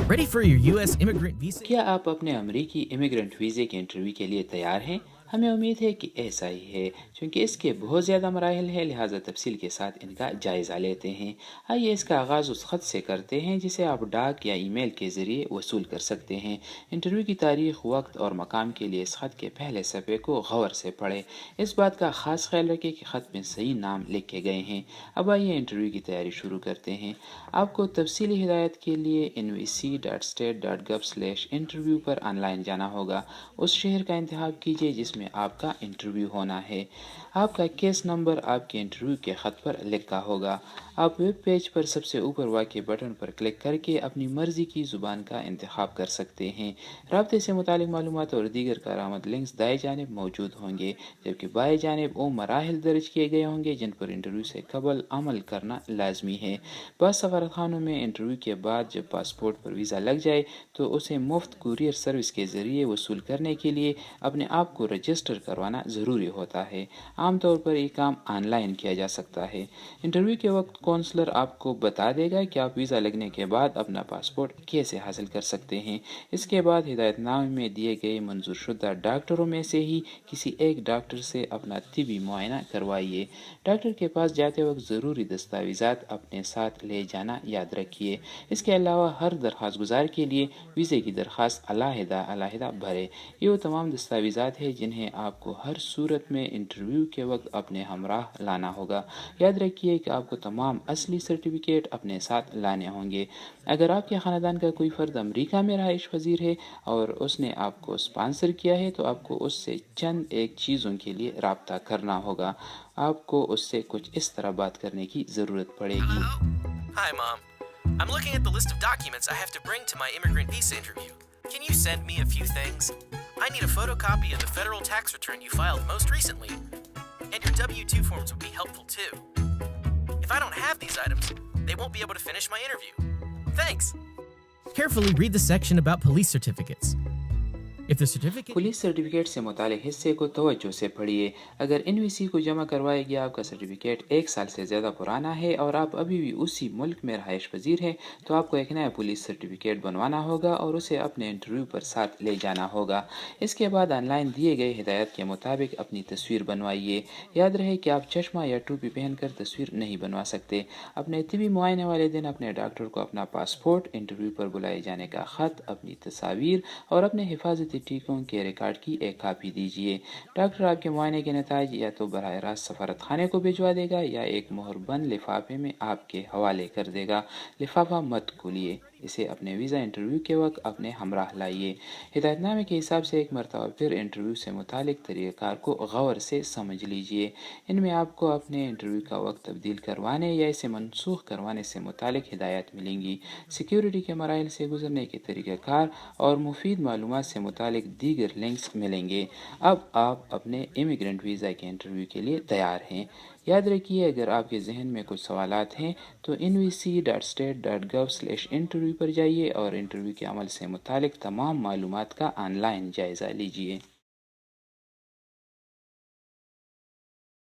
Ready for your U.S. immigrant visa? क्या आप अपने अमेरिकी इमिग्रेंट वीज़े के इंटरव्यू के लिए तैयार हैं? हमें उम्मीद है कि ऐसा ही है, क्योंकि इसके बहुत ज़्यादा मराहल हैं, लिहाजा तफसील के साथ इनका जायज़ा लेते हैं। आइए इसका आगाज़ उस ख़त से करते हैं जिसे आप डाक या ईमेल के ज़रिए वसूल कर सकते हैं। इंटरव्यू की तारीख, वक्त और मकाम के लिए इस ख़त के पहले सफ़े को गौर से पढ़ें। इस बात का ख़ास ख्याल रखें कि ख़त में सही नाम लिखे गए हैं। अब आइए इंटरव्यू की तैयारी शुरू करते हैं। आपको तफसीली हिदायत के लिए nvc.state.gov/interview पर ऑनलाइन जाना होगा। उस शहर का इंतखाब कीजिए जिसमें आपका इंटरव्यू होना है। आपका केस नंबर आपके इंटरव्यू के ख़त पर लिखा होगा। आप वेब पेज पर सबसे ऊपर वाक़े बटन पर क्लिक करके अपनी मर्ज़ी की ज़ुबान का इंतखाब कर सकते हैं। राब्ते से मुतालिक मालूमात और दीगर करामत लिंक्स दाएं जानिब मौजूद होंगे, जबकि बाएं जानिब वो मराहिल दर्ज किए गए होंगे जिन पर इंटरव्यू से कबल अमल करना लाजमी है। बस सफारत खानों में इंटरव्यू के बाद जब पासपोर्ट पर वीज़ा लग जाए तो उसे मुफ्त कुरियर सर्विस के ज़रिए वसूल करने के लिए अपने आप को रजिस्टर करवाना ज़रूरी होता है। आमतौर पर ये काम ऑनलाइन किया जा सकता है। इंटरव्यू के वक्त काउंसलर आपको बता देगा कि आप वीज़ा लगने के बाद अपना पासपोर्ट कैसे हासिल कर सकते हैं। इसके बाद हिदायतनामे में दिए गए मंजूर शुदा डॉक्टरों में से ही किसी एक डॉक्टर से अपना तिबी मुआयना करवाइए। डॉक्टर के पास जाते वक्त ज़रूरी दस्तावेज़ात अपने साथ ले जाना याद रखिए। इसके अलावा हर दरख्वास्त गुजार के लिए वीज़े की दरख्वास्त अलहदा भरें। ये वो तमाम दस्तावेज़ात हैं जिन्हें आपको हर सूरत में इंटरव्यू के वक्त अपने हमराह लाना होगा। याद रखिए कि आपको तमाम असली सर्टिफिकेट अपने साथ लाने होंगे। अगर आपके ख़ानदान का कोई फ़र्द अमरीका में रहाइश पजीर है और उसने आपको स्पॉन्सर किया है तो आपको उससे चंद एक चीज़ों के लिए रब्ता करना होगा। आपको उससे कुछ इस तरह बात करने की ज़रूरत पड़ेगी। Hi, Mom. I'm looking at the list of documents I have to bring to my immigrant visa interview. Can you send me a few things? I need a photocopy of the federal tax return you filed most recently, and your W-2 forms would be helpful too. If I don't have these items, they won't be able to finish my interview. Thanks. Carefully read the section about police certificates. If the certificate police certificate से मुतालिक हिस्से को तवज्जो से पढ़िए। अगर NVC को जमा करवाया गया आपका सर्टिफिकेट 1 साल से ज़्यादा पुराना है और आप अभी भी उसी मुल्क में रहाइश पजीर हैं तो आपको एक नया पुलिस सर्टिफिकेट बनवाना होगा और उसे अपने इंटरव्यू पर साथ ले जाना होगा। इसके बाद ऑनलाइन दिए गए हिदायत के मुताबिक अपनी तस्वीर बनवाइए। याद रहे कि आप चश्मा या टोपी पहनकर तस्वीर नहीं बनवा सकते। अपने तिबी मुआयने वाले दिन अपने डॉक्टर को अपना पासपोर्ट, इंटरव्यू पर बुलाए जाने का ख़त, अपनी तस्वीर और अपने हिफाजती टीकों के रिकॉर्ड की एक कापी दीजिए। डॉक्टर आपके मुआयने के नताइज या तो बराह रास्त सफारत खाने को भिजवा देगा या एक मोहरबंद लिफाफे में आपके हवाले कर देगा। लिफाफा मत खोलिए, इसे अपने वीज़ा इंटरव्यू के वक्त अपने हमराह लाइए। हिदायतनामे के हिसाब से एक मरतबा फिर इंटरव्यू से मुतालिक तरीक़ाकार को गौर से समझ लीजिए। इनमें आपको अपने इंटरव्यू का वक्त तब्दील करवाने या इसे मनसूख करवाने से मुतालिक हिदायत मिलेंगी। सिक्योरिटी के मराइल से गुजरने के तरीक़ाकार और मुफीद मालूमात से मुतालिक दीगर लिंक्स मिलेंगे। अब आप अपने इमिग्रेंट वीज़ा के इंटरव्यू के लिए तैयार हैं। याद रखिए, अगर आपके जहन में कुछ सवालात हैं तो nvc.state.gov/interview पर जाइए और इंटरव्यू के अमल से मुतालिक तमाम मालूमात का ऑनलाइन जायज़ा लीजिए।